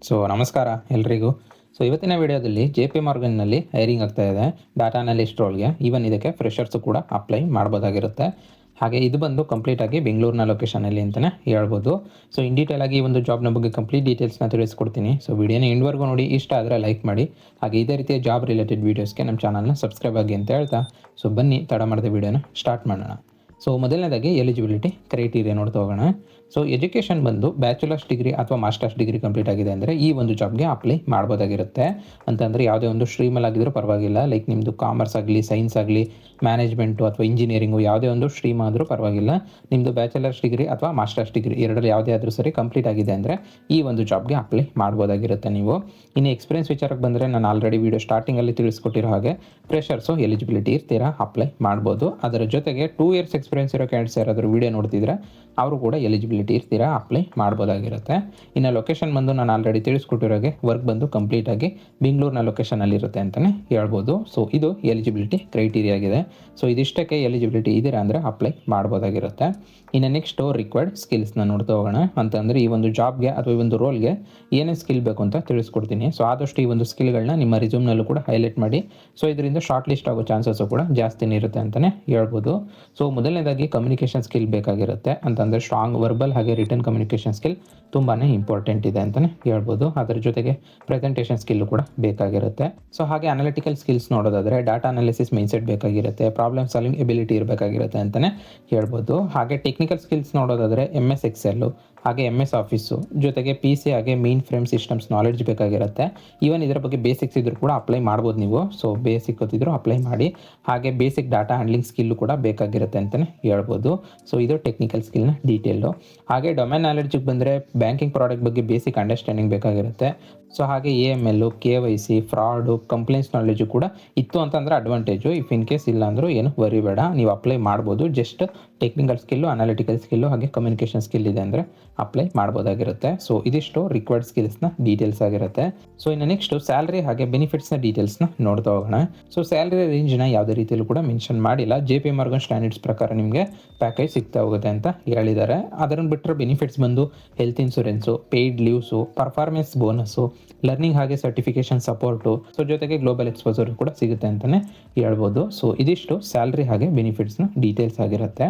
ನಮಸ್ಕಾರ ಎಲ್ರಿಗೂ. ಇವತ್ತಿನ ವಿಡಿಯೋದಲ್ಲಿ JP Morganನಲ್ಲಿ ಹೈರಿಂಗ್ ಆಗ್ತಾ ಇದೆ ಡಾಟಾ ಅನಲಿಸ್ಟ್ ರೋಲ್ಗೆ. ಈವನ್ ಇದಕ್ಕೆ ಫ್ರೆಷರ್ಸು ಕೂಡ ಅಪ್ಲೈ ಮಾಡ್ಬೋದಾಗಿರುತ್ತೆ. ಹಾಗೆ ಇದು ಬಂದು ಕಂಪ್ಲೀಟ್ ಆಗಿ ಬೆಂಗಳೂರಿನ ಲೊಕೇಶನಲ್ಲಿ ಅಂತಲೇ ಹೇಳ್ಬೋದು. ಇನ್ ಡೀಟೇಲ್ ಆಗಿ ಈ ಒಂದು ಜಾಬ್ನ ಬಗ್ಗೆ ಕಂಪ್ಲೀಟ್ ಡೀಟೇಲ್ಸ್ನ ತಿಳಿಸ್ಕೊಡ್ತೀನಿ. ವಿಡಿಯೋನ ಎಂಡ್ವರೆಗೂ ನೋಡಿ, ಇಷ್ಟ ಆದರೆ ಲೈಕ್ ಮಾಡಿ. ಹಾಗೆ ಇದೇ ರೀತಿಯ ಜಾಬ್ ರಿಲೇಟೆಡ್ ವೀಡಿಯೋಸ್ಗೆ ನಮ್ಮ ಚಾನಲ್ನ ಸಬ್ಸ್ಕ್ರೈಬ್ ಆಗಿ ಅಂತ ಹೇಳ್ತಾ ಬನ್ನಿ ತಡ ಮಾಡಿದ ವಿಡಿಯೋನ ಸ್ಟಾರ್ಟ್ ಮಾಡೋಣ. ಮೊದಲನೇದಾಗಿ ಎಲಿಜಿಬಿಲಿಟಿ ಕ್ರೈಟೀರಿಯಾ ನೋಡ್ತಾ ಹೋಗೋಣ. ಎಜುಕೇಷನ್ ಬಂದು ಬ್ಯಾಚುಲರ್ಸ್ ಡಿಗ್ರಿ ಅಥವಾ ಮಾಸ್ಟರ್ಸ್ ಡಿಗ್ರಿ ಕಂಪ್ಲೀಟ್ ಆಗಿದೆ ಅಂದರೆ ಈ ಒಂದು ಜಾಬ್ಗೆ ಅಪ್ಲೈ ಮಾಡ್ಬೋದಾಗಿರುತ್ತೆ. ಅಂತಂದರೆ ಯಾವುದೇ ಒಂದು ಸ್ಟ್ರೀಮಲ್ಲಿ ಆಗಿದ್ರೂ ಪರವಾಗಿಲ್ಲ. ಲೈಕ್ ನಿಮ್ಮದು ಕಾಮರ್ಸ್ ಆಗಲಿ, ಸೈನ್ಸ್ ಆಗಲಿ, ಮ್ಯಾನೇಜ್ಮೆಂಟು ಅಥವಾ ಇಂಜಿನಿಯರಿಂಗು ಯಾವುದೇ ಒಂದು ಸ್ಟ್ರೀಮ್ ಆದರೂ ಪರವಾಗಿಲ್ಲ. ನಿಮ್ಮದು ಬ್ಯಾಚುಲರ್ಸ್ ಡಿಗ್ರಿ ಅಥವಾ ಮಾಸ್ಟರ್ಸ್ ಡಿಗ್ರಿ ಎರಡರಲ್ಲಿ ಯಾವುದೇ ಆದರೂ ಸರಿ ಕಂಪ್ಲೀಟ್ ಆಗಿದೆ ಅಂದರೆ ಈ ಒಂದು ಜಾಬ್ಗೆ ಅಪ್ಲೈ ಮಾಡ್ಬೋದಾಗಿರುತ್ತೆ ನೀವು. ಇನ್ನು ಎಕ್ಸ್ಪೀರಿಯನ್ಸ್ ವಿಚಾರಕ್ಕೆ ಬಂದರೆ ನಾನು ಆಲ್ರೆಡಿ ವಿಡಿಯೋ ಸ್ಟಾರ್ಟಿಂಗಲ್ಲಿ ತಿಳಿಸ್ಕೊಟ್ಟಿರೋ ಹಾಗೆ ಫ್ರೆಷರ್ಸು ಎಲಿಜಿಬಿಲಿಟಿ ಇರ್ತೀರಾ ಅಪ್ಲೈ ಮಾಡ್ಬೋದು. ಅದರ ಜೊತೆಗೆ 2 ಇಯರ್ಸ್ ಎಕ್ಸ್ಪೀರಿಯನ್ಸ್ ಇರೋ ಕ್ಯಾಂಡಿಡೇಟ್ಸ್ ಯಾರಾದರೂ ವಿಡಿಯೋ ನೋಡ್ತಿದ್ರೆ ಅವರು ಕೂಡ ಎಲಿಜಿಬಿಲಿಟಿ ಇರ್ತೀರಾ ಅಪ್ಲೈ ಮಾಡ್ಬೋದಾಗಿರುತ್ತೆ. ಇನ್ನು ಲೊಕೇಶನ್ ಬಂದು ನಾನು ಆಲ್ರೆಡಿ ತಿಳಿಸ್ಕೊಟ್ಟಿರೋಗೆ ವರ್ಕ್ ಬಂದು ಕಂಪ್ಲೀಟ್ ಆಗಿ ಬೆಂಗಳೂರಿನ ಲೊಕೇಶನಲ್ಲಿ ಇರುತ್ತೆ ಅಂತಲೇ ಹೇಳ್ಬೋದು. ಇದು ಎಲಿಜಿಬಿಲಿಟಿ ಕ್ರೈಟೀರಿಯಾ ಆಗಿದೆ. ಇದಿಷ್ಟಕ್ಕೆ ಎಲಿಜಿಬಿಲಿಟಿ ಇದೀರಾ ಅಂದರೆ ಅಪ್ಲೈ ಮಾಡ್ಬೋದಾಗಿರುತ್ತೆ. ಇನ್ನು ನೆಕ್ಸ್ಟು ರಿಕ್ವೈರ್ಡ್ ಸ್ಕಿಲ್ಸ್ನ ನೋಡ್ತಾ ಹೋಗೋಣ. ಅಂತಂದರೆ ಈ ಒಂದು ಜಾಬ್ಗೆ ಅಥವಾ ಈ ಒಂದು ರೋಲ್ಗೆ ಏನೇನು ಸ್ಕಿಲ್ ಬೇಕು ಅಂತ ತಿಳಿಸ್ಕೊಡ್ತೀನಿ. ಆದಷ್ಟು ಈ ಒಂದು ಸ್ಕಿಲ್ಗಳನ್ನ ನಿಮ್ಮ ರಿಸ್ಯೂಮ್ನಲ್ಲೂ ಕೂಡ ಹೈಲೈಟ್ ಮಾಡಿ. ಇದರಿಂದ ಶಾರ್ಟ್ ಲಿಸ್ಟ್ ಆಗೋ ಚಾನ್ಸಸ್ಸು ಕೂಡ ಜಾಸ್ತಿನೇ ಇರುತ್ತೆ ಅಂತಲೇ ಹೇಳ್ಬೋದು. ಮೊದಲನೇದಾಗಿ ಕಮ್ಯುನಿಕೇಷನ್ ಸ್ಕಿಲ್ ಬೇಕಾಗಿರುತ್ತೆ. ಅಂತಂದರೆ ಸ್ಟ್ರಾಂಗ್ ವರ್ಬಲ್ ಹಾಗೆ ರಿಟರ್ನ್ ಕಮ್ಯುನಿಕೇಷನ್ ಸ್ಕಿಲ್ ತುಂಬಾ ಇಂಪಾರ್ಟೆಂಟ್ ಇದೆ ಅಂತಲೇ ಹೇಳ್ಬೋದು. ಅದರ ಜೊತೆಗೆ ಪ್ರೆಸೆಂಟೇಷನ್ ಸ್ಕಿಲ್ಲು ಕೂಡ ಬೇಕಾಗಿರುತ್ತೆ. ಹಾಗೆ ಅನಾಲಿಟಿಕಲ್ ಸ್ಕಿಲ್ಸ್ ನೋಡೋದಾದರೆ ಡಾಟಾ ಅನಾಲಿಸಿಸ್ ಮೈಂಡ್ಸೆಟ್ ಬೇಕಾಗಿರುತ್ತೆ, ಪ್ರಾಬ್ಲಮ್ ಸಾಲ್ವಿಂಗ್ ಎಬಿಲಿಟಿ ಇರಬೇಕಾಗಿರುತ್ತೆ ಅಂತಲೇ ಹೇಳ್ಬೋದು. ಹಾಗೆ ಟೆಕ್ನಿಕಲ್ ಸ್ಕಿಲ್ಸ್ ನೋಡೋದಾದರೆ MS ಎಕ್ಸೆಲ್ಲು ಹಾಗೆ MS ಆಫೀಸು ಜೊತೆಗೆ PC ಹಾಗೆ ಮೇನ್ ಫ್ರೇಮ್ ಸಿಸ್ಟಮ್ಸ್ ನಾಲೆಡ್ಜ್ ಬೇಕಾಗಿರುತ್ತೆ. ಈವನ್ ಇದರ ಬಗ್ಗೆ ಬೇಸಿಕ್ಸ್ ಇದ್ರೂ ಕೂಡ ಅಪ್ಲೈ ಮಾಡ್ಬೋದು ನೀವು. ಬೇಸಿಕ್ ಗೊತ್ತಿದ್ರು ಅಪ್ಲೈ ಮಾಡಿ. ಹಾಗೆ ಬೇಸಿಕ್ ಡಾಟಾ ಹ್ಯಾಂಡ್ಲಿಂಗ್ ಸ್ಕಿಲ್ಲು ಕೂಡ ಬೇಕಾಗಿರುತ್ತೆ ಅಂತಲೇ ಹೇಳ್ಬೋದು. ಇದು ಟೆಕ್ನಿಕಲ್ ಸ್ಕಿಲ್ನ ಡೀಟೇಲು. ಹಾಗೆ ಡೊಮೈನ್ ನಾಲೆಡ್ಜಿಗೆ ಬಂದರೆ ಬ್ಯಾಂಕಿಂಗ್ ಪ್ರಾಡಕ್ಟ್ ಬಗ್ಗೆ ಬೇಸಿಕ್ ಅಂಡರ್ಸ್ಟ್ಯಾಂಡಿಂಗ್ ಬೇಕಾಗಿರುತ್ತೆ. ಹಾಗೆ AML, KYC, fraud, complaints knowledge ಕೂಡ ಇತ್ತು ಅಂತಂದರೆ ಅಡ್ವಾಂಟೇಜು. ಇಫ್ ಇನ್ ಕೇಸ್ ಇಲ್ಲ ಅಂದರೂ ಏನು ವರಿ ಬೇಡ, ನೀವು ಅಪ್ಲೈ ಮಾಡ್ಬೋದು. Just technical skill, analytical skill ಹಾಗೆ ಕಮ್ಯುನಿಕೇಷನ್ ಸ್ಕಿಲ್ ಇದೆ ಅಂದರೆ ಅಪ್ಲೈ ಮಾಡ್ಬೋದಾಗಿರುತ್ತೆ. ಇದಿಷ್ಟು ರಿಕ್ವೈರ್ಡ್ ಸ್ಕಿಲ್ಸ್ನ ಡೀಟೇಲ್ಸ್ ಆಗಿರುತ್ತೆ. ಇನ್ನು ನೆಕ್ಸ್ಟು ಸ್ಯಾಲ್ರಿ ಹಾಗೆ ಬೆನಿಫಿಟ್ಸ್ನ ಡೀಟೇಲ್ಸ್ನ ನೋಡ್ತಾ ಹೋಗೋಣ. ಸ್ಯಾಲ್ರಿ ರೇಂಜ್ನ ಯಾವುದೇ ರೀತಿಯಲ್ಲೂ ಕೂಡ ಮೆನ್ಷನ್ ಮಾಡಿಲ್ಲ. JP Morgan ಸ್ಟ್ಯಾಂಡರ್ಡ್ಸ್ ಪ್ರಕಾರ ನಿಮಗೆ ಪ್ಯಾಕೇಜ್ ಸಿಗ್ತಾ ಹೋಗುತ್ತೆ ಅಂತ ಹೇಳಿದ್ದಾರೆ. ಅದನ್ನು ಬಿಟ್ಟರೆ ಬೆನಿಫಿಟ್ಸ್ ಬಂದು health insurance, paid leaves, performance bonus, learning ಹಾಗೆ ಸರ್ಟಿಫಿಕೇಷನ್ ಸಪೋರ್ಟು, ಜೊತೆಗೆ ಗ್ಲೋಬಲ್ ಎಕ್ಸ್ಪೋಜರ್ ಕೂಡ ಸಿಗುತ್ತೆ ಅಂತಲೇ ಹೇಳ್ಬೋದು. ಇದಿಷ್ಟು ಸ್ಯಾಲ್ರಿ ಹಾಗೆ ಬೆನಿಫಿಟ್ಸ್ನ ಡೀಟೇಲ್ಸ್ ಆಗಿರುತ್ತೆ.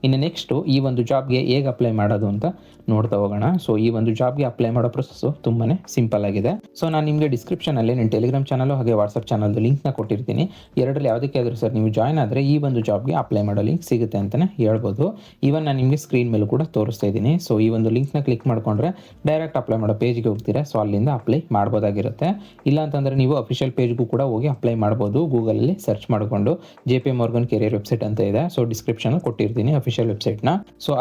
ಇನ್ನು ನೆಕ್ಸ್ಟು ಈ ಒಂದು ಜಾಬ್ಗೆ ಹೇಗೆ ಅಪ್ಲೈ ಮಾಡೋದು ಅಂತ ನೋಡ್ತಾ ಹೋಗೋಣ. ಈ ಒಂದು ಜಾಬ್ಗೆ ಅಪ್ಲೈ ಮಾಡೋ ಪ್ರೊಸೆಸ್ಸು ತುಂಬಾ ಸಿಂಪಲ್ ಆಗಿದೆ. ನಾನು ನಿಮಗೆ ಡಿಸ್ಕ್ರಿಪ್ಷನಲ್ಲಿ ನನ್ನ ಟೆಲಿಗ್ರಾಮ್ ಚಾನಲು ಹಾಗೆ ವಾಟ್ಸಪ್ ಚಾನಲ್ದು ಲಿಂಕ್ನ ಕೊಟ್ಟಿರ್ತೀನಿ. ಎರಡರಲ್ಲಿ ಯಾವುದಕ್ಕೆ ಆದರೂ ಸರ್ ನೀವು ಜಾಯ್ನ್ ಆದರೆ ಈ ಒಂದು ಜಾಬ್ಗೆ ಅಪ್ಲೈ ಮಾಡೋ ಲಿಂಕ್ ಸಿಗುತ್ತೆ ಅಂತಲೇ ಹೇಳ್ಬೋದು. ಈವನ್ ನಾನು ನಿಮಗೆ ಸ್ಕ್ರೀನ್ ಮೇಲೂ ಕೂಡ ತೋರಿಸ್ತಾ ಇದ್ದೀನಿ. ಈ ಒಂದು ಲಿಂಕ್ನ ಕ್ಲಿಕ್ ಮಾಡಿಕೊಂಡ್ರೆ ಡೈರೆಕ್ಟ್ ಅಪ್ಲೈ ಮಾಡೋ ಪೇಜ್ಗೆ ಹೋಗ್ತೀರಾ. ಅಲ್ಲಿಂದ ಅಪ್ಲೈ ಮಾಡ್ಬೋದಾಗಿರುತ್ತೆ. ಇಲ್ಲ ಅಂತಂದರೆ ನೀವು ಅಫಿಷಿಯಲ್ ಪೇಜ್ಗೂ ಕೂಡ ಹೋಗಿ ಅಪ್ಲೈ ಮಾಡ್ಬೋದು. ಗೂಗಲಲ್ಲಿ ಸರ್ಚ್ ಮಾಡಿಕೊಂಡು JP Morgan ಕೆರಿಯರ್ ವೆಬ್ಸೈಟ್ ಅಂತ ಇದೆ. ಡಿಸ್ಕ್ರಿಪ್ಷನ್ ಕೊಟ್ಟಿರ್ತೀನಿ ಅಫಿಷಿಯಲ್ ವೆಬ್ಸೈಟ್ನ.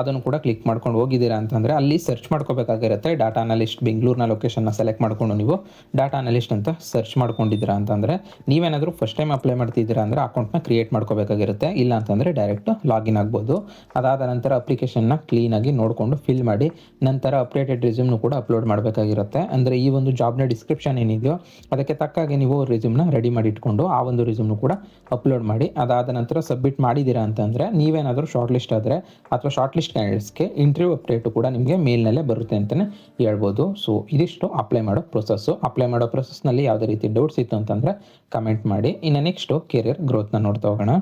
ಅದನ್ನು ಕೂಡ ಕ್ಲಿಕ್ ಮಾಡ್ಕೊಂಡು ಹೋಗಿದ್ದೀರಾ ಅಂತಂದರೆ ಅಲ್ಲಿ ಸರ್ಚ್ ಮಾಡ್ಕೋಬೇಕಾಗಿರುತ್ತೆ. ಡಾಟಾ ಅನಲಿಸ್ಟ್ ಬೆಂಗಳೂರಿನ ಲೊಕೇಶನ್ನ ಸೆಲೆಕ್ಟ್ ಮಾಡಿಕೊಂಡು ನೀವು ಡಾಟಾ ಅನಲಿಸ್ಟ್ ಅಂತ ಸರ್ಚ್ ಮಾಡ್ಕೊಂಡಿದ್ದೀರಾ ಅಂತಂದರೆ ನೀವೇನಾದರೂ ಫಸ್ಟ್ ಟೈಮ್ ಅಪ್ಲೈ ಮಾಡ್ತಿದ್ದೀರಾ ಅಂದರೆ ಅಕೌಂಟ್ನ ಕ್ರಿಯೇಟ್ ಮಾಡ್ಕೋಬೇಕಾಗಿರುತ್ತೆ. ಇಲ್ಲ ಅಂತಂದರೆ ಡೈರೆಕ್ಟ್ ಲಾಗಿನ್ ಆಗ್ಬೋದು. ಅದಾದ ನಂತರ ಅಪ್ಲಿಕೇಶನ್ನ ಕ್ಲೀನಾಗಿ ನೋಡಿಕೊಂಡು ಫಿಲ್ ಮಾಡಿ ನಂತರ ಅಪ್ಡೇಟೆಡ್ ರೆಸ್ಯೂಮ್ನು ಕೂಡ ಅಪ್ಲೋಡ್ ಮಾಡಬೇಕಾಗಿರುತ್ತೆ. ಅಂದರೆ ಈ ಒಂದು ಜಾಬ್ನ ಡಿಸ್ಕ್ರಿಪ್ಷನ್ ಏನಿದೆಯೋ ಅದಕ್ಕೆ ತಕ್ಕಾಗೆ ನೀವು ರೆಸ್ಯೂಮ್ನ ರೆಡಿ ಮಾಡಿ ಇಟ್ಕೊಂಡು ಆ ಒಂದು ರೆಸ್ಯೂಮ್ನು ಕೂಡ ಅಪ್ಲೋಡ್ ಮಾಡಿ. ಅದಾದ ನಂತರ ಸಬ್ಮಿಟ್ ಮಾಡಿದ್ದೀರಾ ಅಂತಂದರೆ ನೀವೇನಾದರೂ ಶಾರ್ಟ್ ಲಿಸ್ಟ್ ಆದರೆ ಅಥವಾ ಶಾರ್ಟ್ ಲಿಸ್ಟ್ ಕ್ಯಾಂಡಿಡೇಟ್ಸ್ಗೆ ಇಂಟರ್ವ್ಯೂ ಅಪ್ಡೇಟು ಕೂಡ ನಿಮಗೆ ಮೇಲ್ನಲ್ಲೇ ಬರುತ್ತೆ ಅಂತಲೇ ಹೇಳ್ಬೋದು. ಇದಿಷ್ಟು ಅಪ್ಲೈ ಮಾಡೋ ಪ್ರೊಸೆಸ್ಸು. ಅಪ್ಲೈ ಮಾಡೋ ಪ್ರೊಸೆಸ್ನಲ್ಲಿ ಯಾವುದೇ ರೀತಿ ಡೌಟ್ಸ್ ಇತ್ತು ಅಂತಂದರೆ ಕಮೆಂಟ್ ಮಾಡಿ. ಇನ್ನು ನೆಕ್ಸ್ಟು ಕೆರಿಯರ್ ಗ್ರೋತ್ನ ನೋಡ್ತಾ ಹೋಗೋಣ.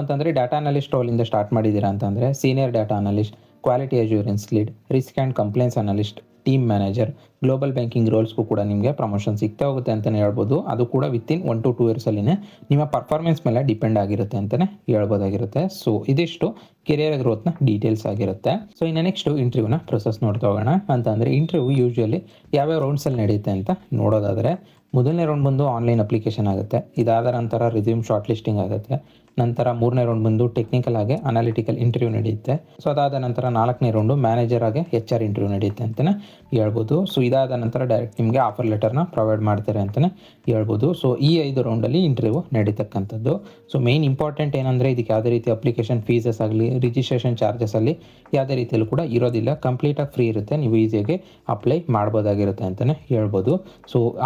ಅಂತಂದರೆ ಡಾಟಾ ಅನಲಿಸ್ಟ್ ರೋಲಿಂದ ಸ್ಟಾರ್ಟ್ ಮಾಡಿದ್ದೀರಾ ಅಂತಂದರೆ senior data analyst, quality assurance lead, risk and complaints analyst, team manager, global banking ರೋಲ್ಸ್ಗೂ ಕೂಡ ನಿಮಗೆ ಪ್ರಮೋಷನ್ ಸಿಗ್ತಾ ಹೋಗುತ್ತೆ ಅಂತಲೇ ಹೇಳ್ಬೋದು. ಅದು ಕೂಡ ವಿತಿನ್ 1 to 2 ಇಯರ್ಸಲ್ಲಿನೇ ನಿಮ್ಮ ಪರ್ಫಾರ್ಮೆನ್ಸ್ ಮೇಲೆ ಡಿಪೆಂಡ್ ಆಗಿರುತ್ತೆ ಅಂತಲೇ ಹೇಳ್ಬೋದಾಗಿರುತ್ತೆ. ಇದಿಷ್ಟು ಕೆರಿಯರ್ ಗ್ರೋತ್ನ ಡೀಟೇಲ್ಸ್ ಆಗಿರುತ್ತೆ. ಇನ್ನು ನೆಕ್ಸ್ಟು ಇಂಟರ್ವ್ಯೂನ ಪ್ರೊಸೆಸ್ ನೋಡ್ತಾ ಹೋಗೋಣ. ಅಂತಂದರೆ ಇಂಟರ್ವ್ಯೂ ಯೂಶ್ವಲಿ ಯಾವ್ಯಾವ ರೌಂಡ್ಸಲ್ಲಿ ನಡೆಯುತ್ತೆ ಅಂತ ನೋಡೋದಾದರೆ ಮೊದಲನೇ ರೌಂಡ್ ಬಂದು ಆನ್ಲೈನ್ ಅಪ್ಲಿಕೇಶನ್ ಆಗುತ್ತೆ. ಇದಾದ ನಂತರ ರಿಸ್ಯೂಮ್ ಶಾರ್ಟ್ ಲಿಸ್ಟಿಂಗ್ ಆಗುತ್ತೆ. ನಂತರ 3ನೇ ರೌಂಡ್ ಬಂದು ಟೆಕ್ನಿಕಲ್ ಆಗಿ ಅನಾಲಿಟಿಕಲ್ ಇಂಟರ್ವ್ಯೂ ನಡೆಯುತ್ತೆ. ಅದಾದ ನಂತರ 4ನೇ ರೌಂಡು ಮ್ಯಾನೇಜರ್ ಆಗಿ HR ಇಂಟರ್ವ್ಯೂ ನಡೆಯುತ್ತೆ ಅಂತಲೇ ಹೇಳ್ಬೋದು. ಇದಾದ ನಂತರ ಡೈರೆಕ್ಟ್ ನಿಮಗೆ ಆಫರ್ ಲೆಟರ್ನ ಪ್ರೊವೈಡ್ ಮಾಡ್ತಾರೆ ಅಂತಲೇ ಹೇಳ್ಬೋದು. ಈ 5 ರೌಂಡಲ್ಲಿ ಇಂಟರ್ವ್ಯೂ ನಡೀತಕ್ಕಂಥದ್ದು. ಮೇಯ್ನ್ ಇಂಪಾರ್ಟೆಂಟ್ ಏನಂದರೆ ಇದಕ್ಕೆ ಯಾವುದೇ ರೀತಿ ಅಪ್ಲಿಕೇಶನ್ ಫೀಸಸ್ ಆಗಲಿ ರಿಜಿಸ್ಟ್ರೇಷನ್ ಚಾರ್ಜಸಲ್ಲಿ ಯಾವುದೇ ರೀತಿಯಲ್ಲೂ ಕೂಡ ಇರೋದಿಲ್ಲ. ಕಂಪ್ಲೀಟಾಗಿ ಫ್ರೀ ಇರುತ್ತೆ. ನೀವು ಈಸಿಯಾಗಿ ಅಪ್ಲೈ ಮಾಡ್ಬೋದಾಗಿರುತ್ತೆ ಅಂತಲೇ ಹೇಳ್ಬೋದು.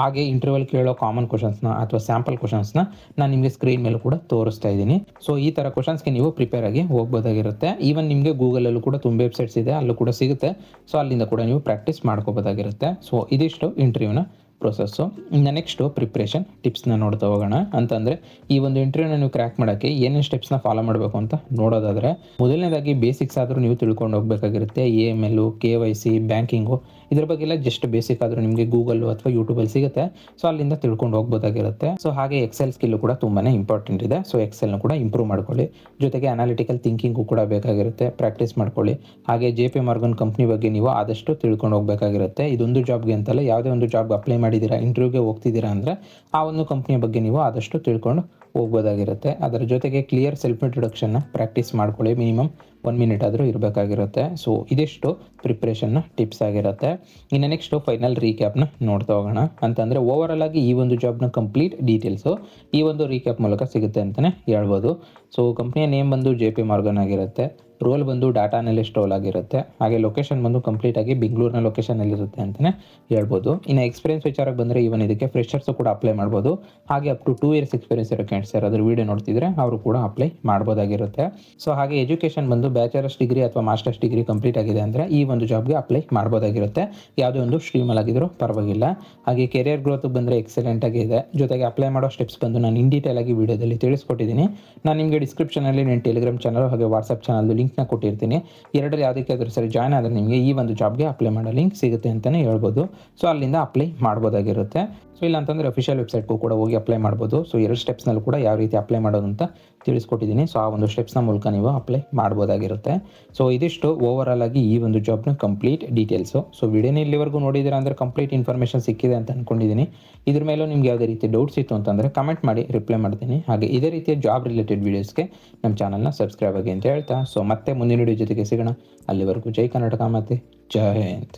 ಹಾಗೆ ಇಂಟರ್ವ್ಯೂಲ್ ಕೇಳೋ ಕಾಮನ್ ಕ್ವಶನ್ಸ್ನ ಅಥವಾ ಸ್ಯಾಂಪಲ್ ಕ್ವಶನ್ಸ್ನ ನಾನು ನಿಮಗೆ ಸ್ಕ್ರೀನ್ ಮೇಲೆ ಕೂಡ ತೋರಿಸ್ತಾ ಇದ್ದೀನಿ. ಸೊ ಈ ಥರ ಕ್ವಶನ್ಸ್ಗೆ ನೀವು ಪ್ರಿಪೇರ್ ಆಗಿ ಹೋಗ್ಬೋದಾಗಿರುತ್ತೆ. ಈವನ್ ನಿಮಗೆ ಗೂಗಲಲ್ಲೂ ಕೂಡ ತುಂಬ ವೆಬ್ಸೈಟ್ಸ್ ಇದೆ, ಅಲ್ಲೂ ಕೂಡ ಸಿಗುತ್ತೆ. ಸೊ ಅಲ್ಲಿಂದ ಕೂಡ ನೀವು ಪ್ರಾಕ್ಟೀಸ್ ಮಾಡ್ಕೋಬೋದಾಗಿರುತ್ತೆ. ಸೊ ಇದಿಷ್ಟು ಇಂಟರ್ವ್ಯೂನ ಪ್ರೊಸೆಸ್ಸು. ಇನ್ನು ನೆಕ್ಸ್ಟು ಪ್ರಿಪ್ರೇಷನ್ ಟಿಪ್ಸ್ನ ನೋಡ್ತಾ ಹೋಗೋಣ. ಅಂತಂದರೆ ಈ ಒಂದು ಇಂಟರ್ವ್ಯೂನ ನೀವು ಕ್ರ್ಯಾಕ್ ಮಾಡೋಕ್ಕೆ ಏನೇನು ಸ್ಟೆಪ್ಸ್ನ ಫಾಲೋ ಮಾಡಬೇಕು ಅಂತ ನೋಡೋದಾದರೆ, ಮೊದಲನೇದಾಗಿ ಬೇಸಿಕ್ಸ್ ಆದರೂ ನೀವು ತಿಳ್ಕೊಂಡು ಹೋಗಬೇಕಾಗಿರುತ್ತೆ. AML, KYC, ಬ್ಯಾಂಕಿಂಗು ಇದ್ರ ಬಗ್ಗೆ ಎಲ್ಲ ಜಸ್ಟ್ ಬೇಸಿಕ್ ಆದರೂ ನಿಮಗೆ ಗೂಗಲ್ಲು ಅಥವಾ ಯೂಟ್ಯೂಬಲ್ಲಿ ಸಿಗುತ್ತೆ. ಸೊ ಅಲ್ಲಿಂದ ತಿಳ್ಕೊಂಡು ಹೋಗ್ಬೋದಾಗಿರುತ್ತೆ. ಸೊ ಹಾಗೆ ಎಕ್ಸೆಲ್ ಸ್ಕಿಲ್ಲು ಕೂಡ ತುಂಬಾ ಇಂಪಾರ್ಟೆಂಟ್ ಇದೆ. ಸೊ ಎಕ್ಸೆಲ್ನ ಕೂಡ ಇಂಪ್ರೂವ್ ಮಾಡ್ಕೊಳ್ಳಿ. ಜೊತೆಗೆ ಅನಾಲಿಟಿಕಲ್ ಥಿಂಕಿಂಗು ಕೂಡ ಬೇಕಾಗಿರುತ್ತೆ, ಪ್ರಾಕ್ಟೀಸ್ ಮಾಡ್ಕೊಳ್ಳಿ. ಹಾಗೆ JP Morgan ಕಂಪ್ನಿ ಬಗ್ಗೆ ನೀವು ಆದಷ್ಟು ತಿಳ್ಕೊಂಡು ಹೋಗಬೇಕಾಗಿರುತ್ತೆ. ಇದೊಂದು ಜಾಬ್ಗೆ ಅಂತಲ್ಲ, ಯಾವುದೇ ಒಂದು ಜಾಬ್ಗೆ ಅಪ್ಲೈ ಮಾಡಿದ್ದೀರಾ, ಇಂಟರ್ವ್ಯೂಗೆ ಹೋಗ್ತಿದ್ದೀರಾ ಅಂದರೆ ಆ ಒಂದು ಕಂಪ್ನಿಯ ಬಗ್ಗೆ ನೀವು ಆದಷ್ಟು ತಿಳ್ಕೊಂಡು ಹೋಗ್ಬೋದಾಗಿರುತ್ತೆ. ಅದರ ಜೊತೆಗೆ ಕ್ಲಿಯರ್ ಸೆಲ್ಫ್ ಇಂಟ್ರೊಡಕ್ಷನ್ನ ಪ್ರಾಕ್ಟೀಸ್ ಮಾಡ್ಕೊಳ್ಳಿ. ಮಿನಿಮಮ್ 1 ಮಿನಿಟ್ ಆದರೂ ಇರಬೇಕಾಗಿರುತ್ತೆ. ಸೊ ಇದಿಷ್ಟು ಪ್ರಿಪ್ರೇಷನ್ನ ಟಿಪ್ಸ್ ಆಗಿರುತ್ತೆ. ಇನ್ನು ನೆಕ್ಸ್ಟು ಫೈನಲ್ ರೀಕ್ಯಾಪ್ನ ನೋಡ್ತಾ ಹೋಗೋಣ. ಅಂತಂದರೆ ಓವರಾಲ್ ಆಗಿ ಈ ಒಂದು ಜಾಬ್ನ ಕಂಪ್ಲೀಟ್ ಡೀಟೇಲ್ಸು ಈ ಒಂದು ರೀಕ್ಯಾಪ್ ಮೂಲಕ ಸಿಗುತ್ತೆ ಅಂತಲೇ ಹೇಳ್ಬೋದು. ಸೊ ಕಂಪ್ನಿಯ ನೇಮ್ ಬಂದು JP Morgan ಆಗಿರುತ್ತೆ. ರೋಲ್ ಬಂದು ಡಾಟಾ ಅನಲಿಸ್ಟ್ ರೋಲ್ ಆಗಿರುತ್ತೆ. ಹಾಗೆ ಲೊಕೇಶನ್ ಬಂದು ಕಂಪ್ಲೀಟಾಗಿ ಬೆಂಗಳೂರಿನ ಲೊಕೇಶನಲ್ಲಿರುತ್ತೆ ಅಂತಲೇ ಹೇಳ್ಬೋದು. ಇನ್ನು ಎಕ್ಸ್ಪೀರಿಯನ್ಸ್ ವಿಚಾರಕ್ಕೆ ಬಂದರೆ ಇವನ್ ಇದಕ್ಕೆ ಫ್ರೆಷರ್ಸು ಕೂಡ ಅಪ್ಲೈ ಮಾಡ್ಬೋದು. ಹಾಗೆ ಅಪ್ ಟು 2 ಇಯರ್ಸ್ ಎಕ್ಸ್ಪೀರಿಯನ್ಸ್ ಇರೋ ಕ್ಯಾಂಡಿಡೇಟ್ಸ್ ಯಾರಾದರೂ ವೀಡಿಯೋ ನೋಡ್ತಿದ್ರೆ ಅವರು ಕೂಡ ಅಪ್ಲೈ ಮಾಡ್ಬೋದಾಗಿರುತ್ತೆ. ಸೊ ಹಾಗೆ ಎಜುಕೇಷನ್ ಬಂದು ಬ್ಯಾಚಲರ್ಸ್ ಡಿಗ್ರಿ ಅಥವಾ ಮಾಸ್ಟರ್ಸ್ ಡಿಗ್ರಿ ಕಂಪ್ಲೀಟ್ ಆಗಿದೆ ಅಂದರೆ ಈ ಒಂದು ಜಾಬ್ಗೆ ಅಪ್ಲೈ ಮಾಡ್ಬೋದಾಗಿರುತ್ತೆ. ಯಾವುದೇ ಒಂದು ಸ್ಟ್ರೀಮಲ್ಲಿ ಆಗಿದ್ರೂ ಪರವಾಗಿಲ್ಲ. ಹಾಗೆ ಕೆರಿಯರ್ ಗ್ರೋತ್ ಬಂದರೆ ಎಕ್ಸಲೆಂಟ್ ಆಗಿದೆ. ಜೊತೆಗೆ ಅಪ್ಲೈ ಮಾಡೋ ಸ್ಟೆಪ್ಸ್ ಬಂದು ನಾನು ಇನ್ ಡೀಟೇಲ್ ಆಗಿ ವೀಡಿಯೋದಲ್ಲಿ ತಿಳಿಸ್ಕೊಟ್ಟಿದ್ದೀನಿ. ನಾನು ನಿಮಗೆ ಡಿಸ್ಕ್ರಿಪ್ಷನಲ್ಲಿ ನನ್ನ ಟೆಲಿಗ್ರಾಮ್ ಚಾನಲ್ ಹಾಗೆ ವಾಟ್ಸಪ್ ಚಾನಲ್ದು ಲಿಂಕ್ನ ಕೊಟ್ಟಿರ್ತೀನಿ. ಎರಡರಲ್ಲಿ ಯಾವುದಕ್ಕಾದ್ರೂ ಸರಿ ಜಾಯ್ನ್ ಆದರೆ ನಿಮಗೆ ಈ ಒಂದು ಜಾಬ್ಗೆ ಅಪ್ಲೈ ಮಾಡೋ ಲಿಂಕ್ ಸಿಗುತ್ತೆ ಅಂತಲೇ ಹೇಳ್ಬೋದು. ಸೊ ಅಲ್ಲಿಂದ ಅಪ್ಲೈ ಮಾಡ್ಬೋದಾಗಿರುತ್ತೆ. ಸೊ ಇಲ್ಲ ಅಂತಂದರೆ ಅಫಿಷಿಯಲ್ ವೆಬ್ಸೈಟ್ಗೂ ಕೂಡ ಹೋಗಿ ಅಪ್ಲೈ ಮಾಡ್ಬೋದು. ಸೊ 2 ಸ್ಟೆಪ್ಸ್ನಲ್ಲೂ ಕೂಡ ಯಾವ ರೀತಿ ಅಪ್ಲೈ ಮಾಡೋದು ಅಂತ ತಿಳಿಸ್ಕೊಟ್ಟಿದ್ದೀನಿ. ಸೊ ಆ ಒಂದು ಸ್ಟೆಪ್ಸ್ನ ಮೂಲಕ ನೀವು ಅಪ್ಲೈ ಮಾಡ್ಬೋದಾಗಿರುತ್ತೆ. ಸೊ ಇದಿಷ್ಟು ಓವರಾಲ್ ಆಗಿ ಈ ಒಂದು ಜಾಬ್ನ ಕಂಪ್ಲೀಟ್ ಡೀಟೇಲ್ಸು. ಸೊ ವಿಡಿಯೋನ ಇಲ್ಲಿವರೆಗೂ ನೋಡಿದ್ದೀರಾ ಅಂದರೆ ಕಂಪ್ಲೀಟ್ ಇನ್ಫಾರ್ಮೇಷನ್ ಸಿಕ್ಕಿದೆ ಅಂತ ಅಂದ್ಕೊಂಡಿದ್ದೀನಿ. ಇದ್ರ ಮೇಲೂ ನಿಮ್ಗೆ ಯಾವುದೇ ರೀತಿ ಡೌಟ್ಸ್ ಇತ್ತು ಅಂತಂದರೆ ಕಮೆಂಟ್ ಮಾಡಿ ರಿಪ್ಲೈ ಮಾಡ್ತೀನಿ. ಹಾಗೆ ಇದೇ ರೀತಿಯ ಜಾಬ್ ರಿಲೇಟೆಡ್ ವೀಡಿಯೋಸ್ಗೆ ನಮ್ಮ ಚಾನಲ್ನ ಸಬ್ಸ್ಕ್ರೈಬ್ ಆಗಿ ಅಂತ ಹೇಳ್ತಾ, ಸೊ ಮತ್ತೆ ಮುಂದಿನ ವಿಡಿಯೋ ಜೊತೆಗೆ ಸಿಗೋಣ. ಅಲ್ಲಿವರೆಗೂ ಜೈ ಕರ್ನಾಟಕ ಮತ್ತು ಜೈ ಹಿಂದ್.